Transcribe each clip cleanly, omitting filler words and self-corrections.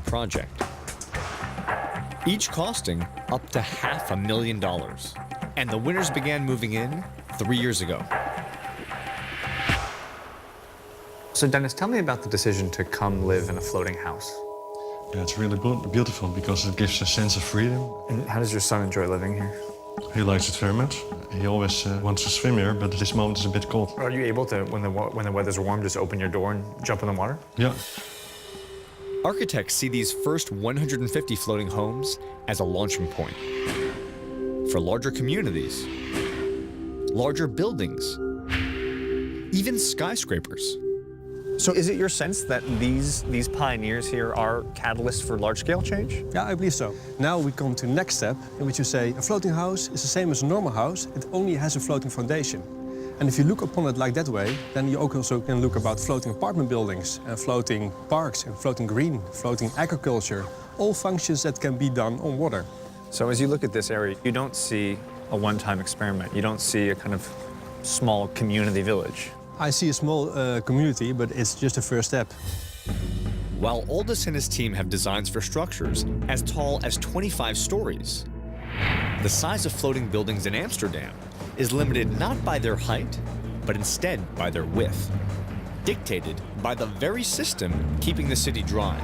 project, each costing up to $500,000. And the winners began moving in 3 years ago. So Dennis, tell me about the decision to come live in a floating house. Yeah, it's really beautiful because it gives a sense of freedom. And how does your son enjoy living here? He likes it very much. He always wants to swim here, but this moment is a bit cold. Are you able to, when the weather's warm, just open your door and jump in the water? Yeah. Architects see these first 150 floating homes as a launching point for larger communities, larger buildings, even skyscrapers. So is it your sense that these pioneers here are catalysts for large-scale change? Yeah, I believe so. Now we come to the next step, in which you say a floating house is the same as a normal house, it only has a floating foundation. And if you look upon it like that way, then you also can look about floating apartment buildings, and floating parks, and floating green, floating agriculture, all functions that can be done on water. So as you look at this area, you don't see a one-time experiment. You don't see a kind of small community village. I see a small community, but it's just a first step. While Aldous and his team have designs for structures as tall as 25 stories, the size of floating buildings in Amsterdam is limited not by their height, but instead by their width, dictated by the very system keeping the city dry,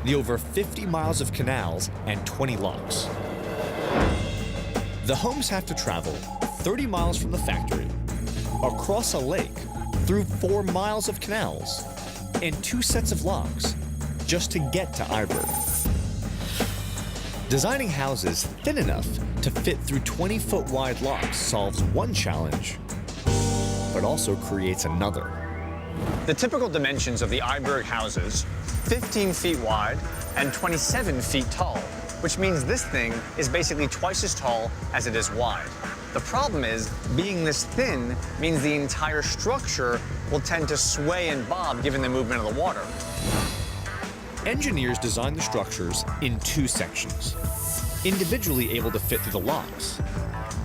the over 50 miles of canals and 20 locks. The homes have to travel 30 miles from the factory, across a lake, through 4 miles of canals, and 2 sets of locks, just to get to Iberg. Designing houses thin enough to fit through 20-foot wide locks solves one challenge, but also creates another. The typical dimensions of the Iberg houses, 15 feet wide and 27 feet tall, which means this thing is basically twice as tall as it is wide. The problem is, being this thin means the entire structure will tend to sway and bob given the movement of the water. Engineers designed the structures in 2 sections, individually able to fit through the locks.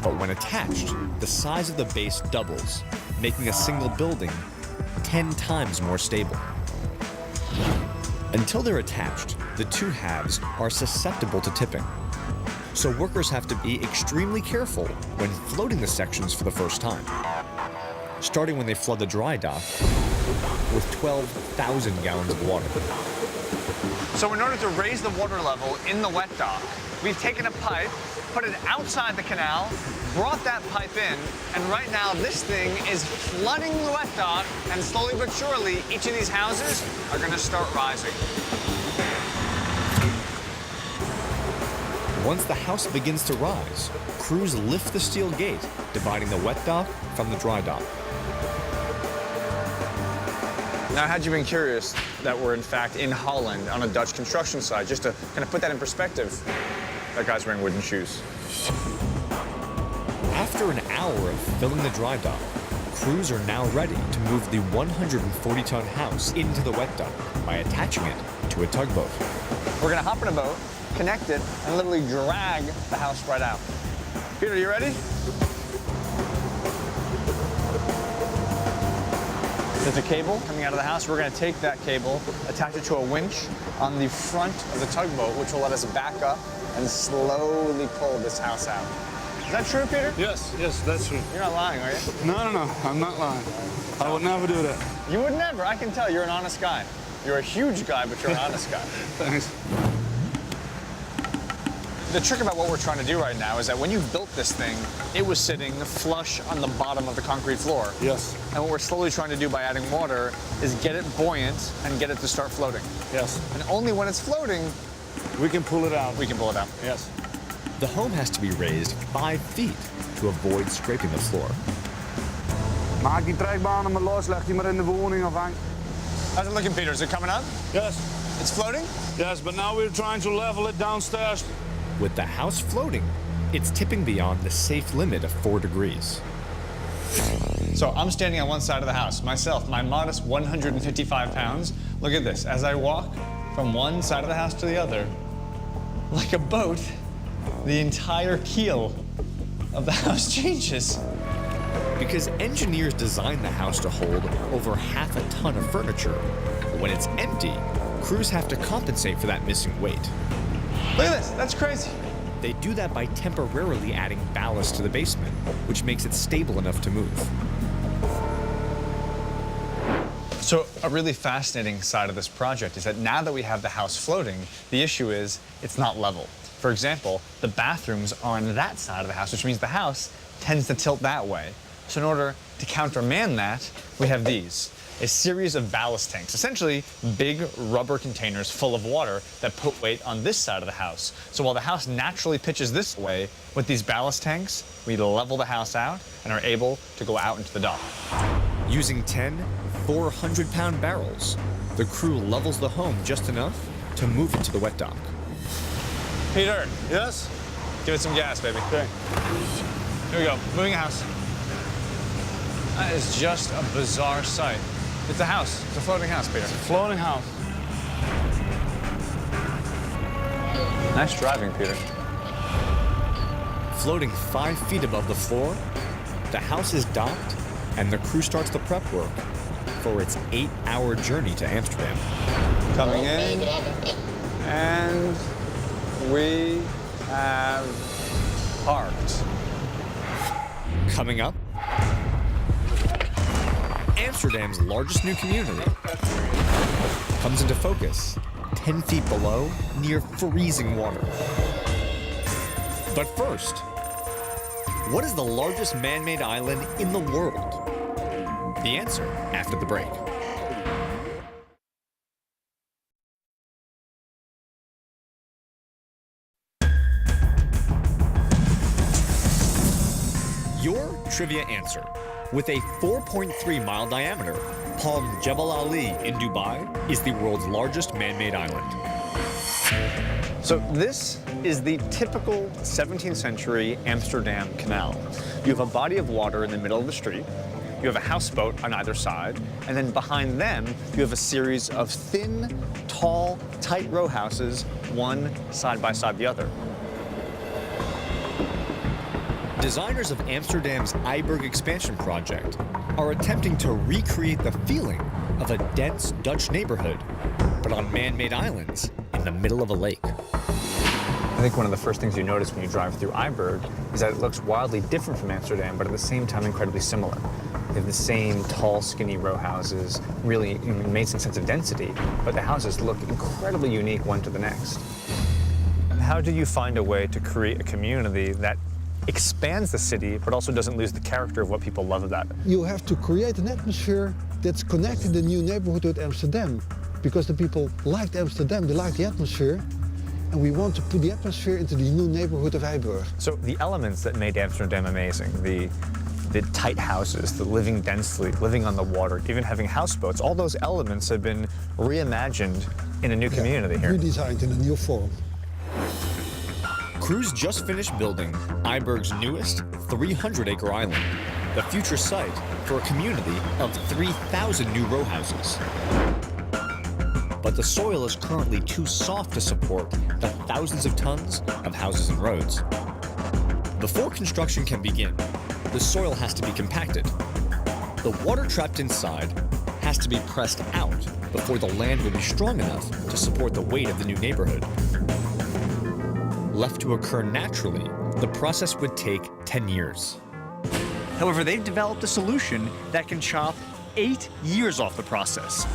But when attached, the size of the base doubles, making a single building 10 times more stable. Until they're attached, the 2 halves are susceptible to tipping. So workers have to be extremely careful when floating the sections for the first time, starting when they flood the dry dock with 12,000 gallons of water. So in order to raise the water level in the wet dock, we've taken a pipe, put it outside the canal, brought that pipe in, and right now this thing is flooding the wet dock, and slowly but surely each of these houses are going to start rising. Once the house begins to rise, crews lift the steel gate, dividing the wet dock from the dry dock. Now, had you been curious that we're in fact in Holland on a Dutch construction site, just to kind of put that in perspective, that guy's wearing wooden shoes. After an hour of filling the dry dock, crews are now ready to move the 140-ton house into the wet dock by attaching it to a tugboat. We're gonna hop in a boat, connect it, and literally drag the house right out. Peter, you ready? There's a cable coming out of the house. We're gonna take that cable, attach it to a winch on the front of the tugboat, which will let us back up and slowly pull this house out. Is that true, Peter? Yes, that's true. You're not lying, are you? No, I'm not lying. I would never do that. You would never. I can tell you're an honest guy. You're a huge guy, but you're an honest guy. Thanks. The trick about what we're trying to do right now is that when you built this thing, it was sitting flush on the bottom of the concrete floor. Yes. And what we're slowly trying to do by adding water is get it buoyant and get it to start floating. Yes. And only when it's floating, we can pull it out. we can pull it out. Yes. The home has to be raised 5 feet to avoid scraping the floor. Maak die trekbanen maar los, leg die maar in de woning of hang. How's it looking, Peter? Is it coming up? Yes. It's floating? Yes, but now we're trying to level it downstairs. With the house floating, it's tipping beyond the safe limit of 4 degrees. So I'm standing on one side of the house, myself, my modest 155 pounds. Look at this, as I walk from one side of the house to the other, like a boat, the entire keel of the house changes. Because engineers designed the house to hold over half a ton of furniture, when it's empty, crews have to compensate for that missing weight. Look at this, that's crazy. They do that by temporarily adding ballast to the basement, which makes it stable enough to move. So a really fascinating side of this project is that now that we have the house floating, the issue is it's not level. For example, the bathrooms are on that side of the house, which means the house tends to tilt that way. So in order to countermand that, we have these, a series of ballast tanks, essentially big rubber containers full of water that put weight on this side of the house. So while the house naturally pitches this way, with these ballast tanks, we level the house out and are able to go out into the dock. Using 10 400-pound barrels, the crew levels the home just enough to move it to the wet dock. Peter, Yes? give it some gas, baby. Okay. Here we go, moving a house. That is just a bizarre sight. It's a house, it's a floating house, Peter. Floating house. Nice driving, Peter. Floating 5 feet above the floor, the house is docked, and the crew starts the prep work for its 8-hour journey to Amsterdam. Coming in. And we have parked. Coming up, Amsterdam's largest new community comes into focus 10 feet below, near freezing water. But first, what is the largest man-made island in the world? The answer after the break. Your trivia answer. With a 4.3-mile diameter, Palm Jebel Ali in Dubai is the world's largest man-made island. So this is the typical 17th century Amsterdam canal. You have a body of water in the middle of the street, you have a houseboat on either side, and then behind them, you have a series of thin, tall, tight row houses, one side by side the other. Designers of Amsterdam's Eiberg expansion project are attempting to recreate the feeling of a dense Dutch neighborhood, but on man-made islands in the middle of a lake. I think one of the first things you notice when you drive through Eiberg is that it looks wildly different from Amsterdam, but at the same time incredibly similar. They have the same tall, skinny row houses, really amazing sense of density, but the houses look incredibly unique one to the next. How do you find a way to create a community that expands the city, but also doesn't lose the character of what people love about it? You have to create an atmosphere that's connecting the new neighborhood with Amsterdam, because the people liked Amsterdam, they like the atmosphere, and we want to put the atmosphere into the new neighborhood of Eiberg. So the elements that made Amsterdam amazing, the tight houses, the living densely, living on the water, even having houseboats, all those elements have been reimagined in a new community here. Redesigned in a new form. Crews just finished building Eiberg's newest 300-acre island, the future site for a community of 3,000 new row houses. But the soil is currently too soft to support the thousands of tons of houses and roads. Before construction can begin, the soil has to be compacted. The water trapped inside has to be pressed out before the land will be strong enough to support the weight of the new neighborhood. Left to occur naturally, the process would take 10 years. However, they've developed a solution that can chop 8 years off the process.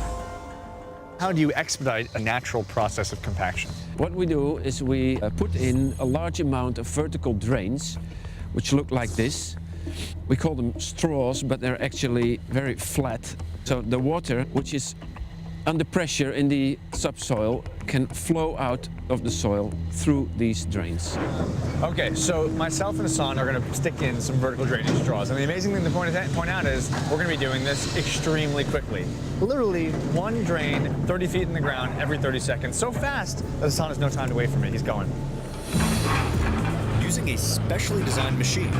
How do you expedite a natural process of compaction? What we do is we put in a large amount of vertical drains, which look like this. We call them straws, but they're actually very flat. So the water, which is under pressure in the subsoil, can flow out of the soil through these drains. Okay, so myself and Hassan are going to stick in some vertical drainage straws. And the amazing thing to point out is we're going to be doing this extremely quickly. Literally one drain, 30 feet in the ground every 30 seconds. So fast that Hassan has no time to wait for me. He's going. Using a specially designed machine,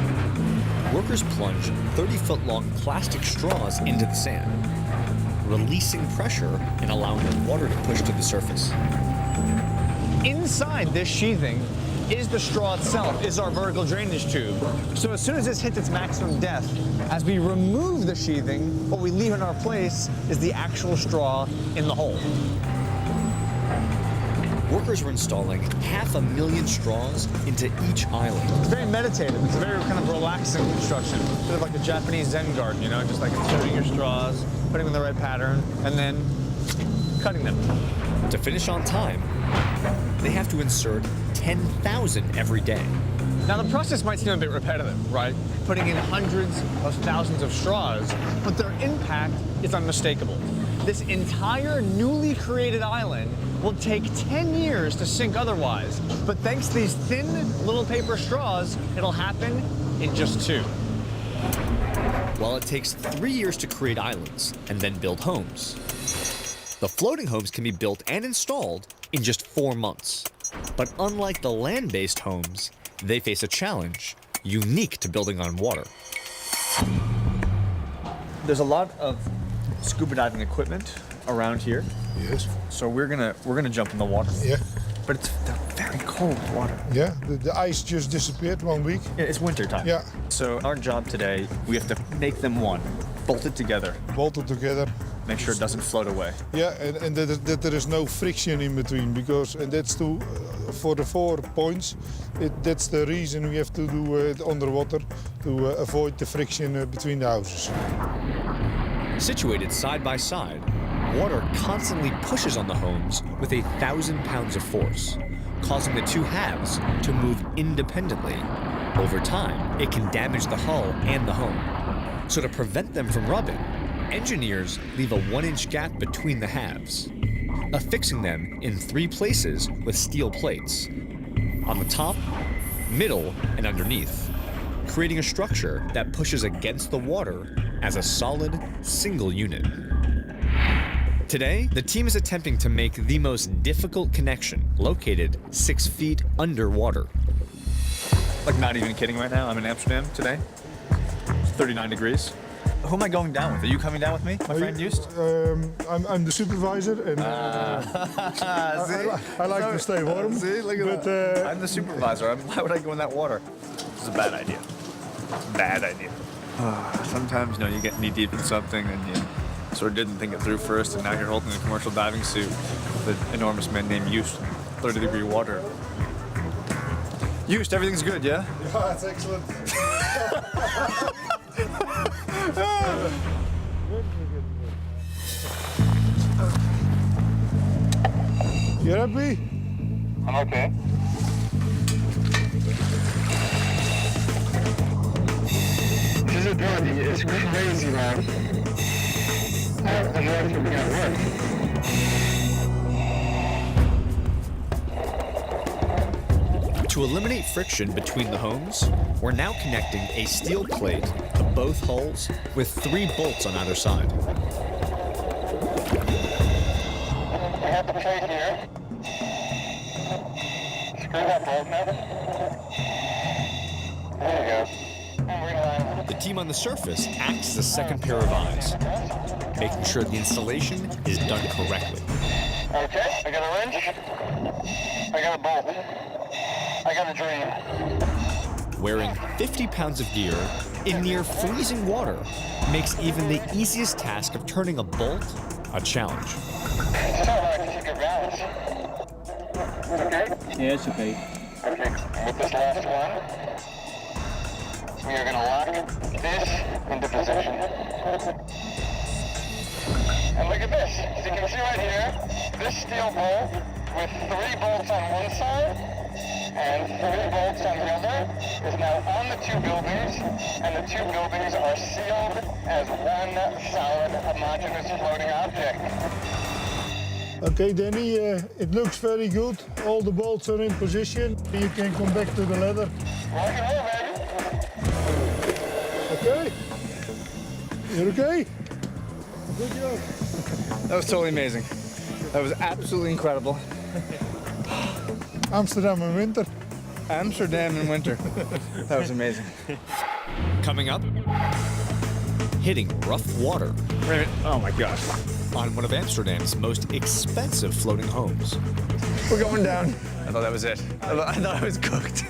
workers plunge 30-foot-long plastic straws into the sand, releasing pressure and allowing the water to push to the surface. Inside this sheathing is the straw itself, is our vertical drainage tube. So as soon as this hits its maximum depth, as we remove the sheathing, what we leave in our place is the actual straw in the hole. workers were installing 500,000 straws into each island. It's very meditative. It's a very kind of relaxing construction. Sort of like a Japanese Zen garden, you know, just like inserting your straws, putting them in the right pattern, and then cutting them. To finish on time, they have to insert 10,000 every day. Now, the process might seem a bit repetitive, right? Putting in hundreds of thousands of straws, but their impact is unmistakable. This entire newly created island will take 10 years to sink otherwise, but thanks to these thin little paper straws, it'll happen in just 2. While it takes 3 years to create islands and then build homes, the floating homes can be built and installed in just 4 months. But unlike the land-based homes, they face a challenge unique to building on water. There's a lot of scuba diving equipment around here, Yes. so we're gonna jump in the water. Yeah. But it's very cold water. Yeah. The ice just disappeared 1 week. Yeah, it's winter time. Yeah. So our job today, we have to make them one, bolt it together, Bolted together. make sure it doesn't float away. Yeah, and that there is no friction in between because, and that's for the 4 points. That's the reason we have to do it underwater to avoid the friction between the houses. Situated side by side, water constantly pushes on the homes with 1,000 pounds of force, causing the two halves to move independently. Over time, it can damage the hull and the home. So to prevent them from rubbing, engineers leave a 1-inch gap between the halves, affixing them in 3 places with steel plates, on the top, middle, and underneath, creating a structure that pushes against the water as a solid, single unit. Today, the team is attempting to make the most difficult connection located 6 feet underwater. Like, not even kidding right now, I'm in Amsterdam today. It's 39 degrees. Who am I going down with? Are you coming down with me, my friend Joost? I'm the supervisor and I like to stay warm. See, look at but, that. I'm the supervisor. Why would I go in that water? This is a bad idea. Bad idea. Sometimes, you know, you get knee deep in something and you sort of didn't think it through first, and now you're holding a commercial diving suit with an enormous man named Joost, 30-degree water. Joost, everything's good, yeah? Yeah, that's excellent. You happy? I'm okay. Visibility is crazy, man. I'm ready to be at work. To eliminate friction between the homes, we're now connecting a steel plate to both hulls with 3 bolts on either side. We have the plate here. Screw that bolt now. There you go. And we're gonna The team on the surface acts as a second pair of eyes, making sure the installation is done correctly. Okay, I got a wrench. I got a bolt. I got a drain. Wearing 50 pounds of gear in near freezing water makes even the easiest task of turning a bolt a challenge. It's so hard to keep your balance. Okay? Yeah, it's okay. Okay, with this last one, we are going to lock this into position. And look at this. As you can see right here, this steel bolt with 3 bolts on one side and 3 bolts on the other is now on the 2 buildings, and the 2 buildings are sealed as one solid homogeneous floating object. Okay, Danny, it looks very good. All the bolts are in position. You can come back to the ladder. Rock and roll, baby. Okay? You okay? Good job. That was totally amazing. That was absolutely incredible. Amsterdam in winter. Amsterdam in winter. That was amazing. Coming up, hitting rough water Oh my gosh. on one of Amsterdam's most expensive floating homes. We're going down. I thought that was it. I thought I was cooked.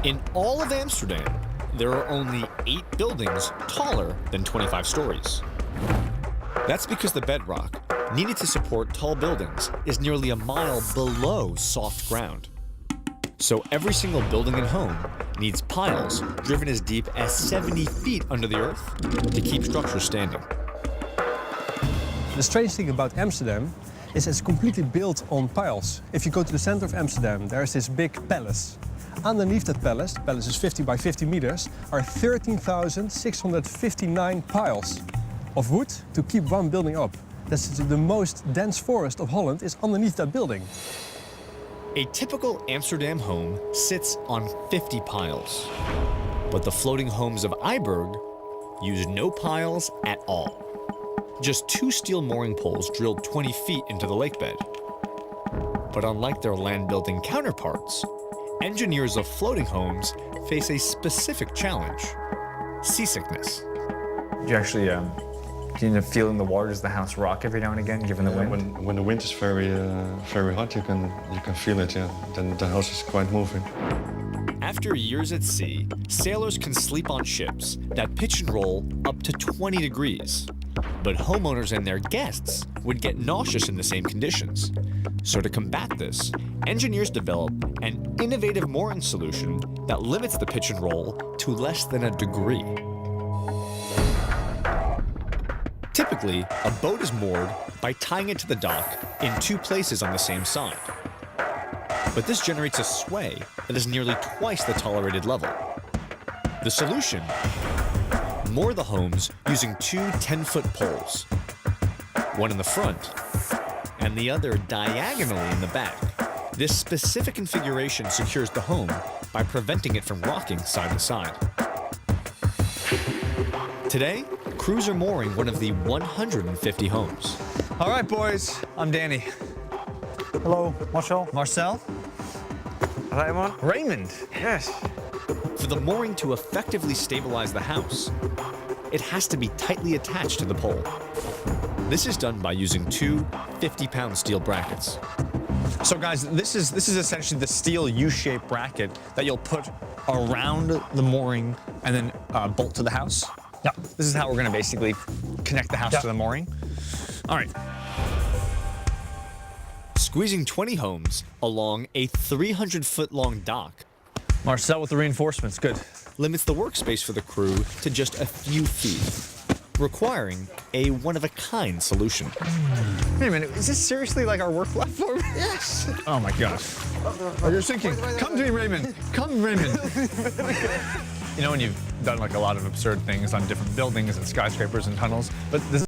In all of Amsterdam, there are only 8 buildings taller than 25 stories. That's because the bedrock needed to support tall buildings is nearly a mile below soft ground. So every single building and home needs piles driven as deep as 70 feet under the earth to keep structures standing. The strange thing about Amsterdam is it's completely built on piles. If you go to the center of Amsterdam, there's this big palace. Underneath that palace, the palace is 50 by 50 meters, are 13,659 piles of wood to keep one building up. That's the most dense forest of Holland is underneath that building. A typical Amsterdam home sits on 50 piles, but the floating homes of Eiburg use no piles at all. Just 2 steel mooring poles drilled 20 feet into the lake bed. But unlike their land-building counterparts, engineers of floating homes face a specific challenge: seasickness. You actually do you end up feeling the water? Does the house rock every now and again, given the wind? When the wind is very hot, you can feel it. Yeah, then the house is quite moving. After years at sea, sailors can sleep on ships that pitch and roll up to 20 degrees. But homeowners and their guests would get nauseous in the same conditions. So to combat this, engineers develop an innovative mooring solution that limits the pitch and roll to less than a degree. Typically, a boat is moored by tying it to the dock in 2 places on the same side. But this generates a sway that is nearly twice the tolerated level. The solution? Moor the homes using 2 10-foot poles, one in the front and the other diagonally in the back. This specific configuration secures the home by preventing it from rocking side to side. Today, crews are mooring one of the 150 homes. All right, boys, I'm Danny. Hello, Marcel. Marcel? Raymond. Raymond. Yes. For the mooring to effectively stabilize the house, it has to be tightly attached to the pole. This is done by using 2 50-pound steel brackets. So guys, this is essentially the steel U-shaped bracket that you'll put around the mooring and then bolt to the house. Yeah. This is how we're gonna basically connect the house to the mooring. All right. Squeezing 20 homes along a 300-foot-long dock Marcel with the reinforcements, good. limits the workspace for the crew to just a few feet, requiring a one-of-a-kind solution. Wait a minute, is this seriously like our work platform? Yes. Oh my gosh. You're sinking. Come to me, Raymond. Come, Raymond. You know when you've done like a lot of absurd things on different buildings and skyscrapers and tunnels, but this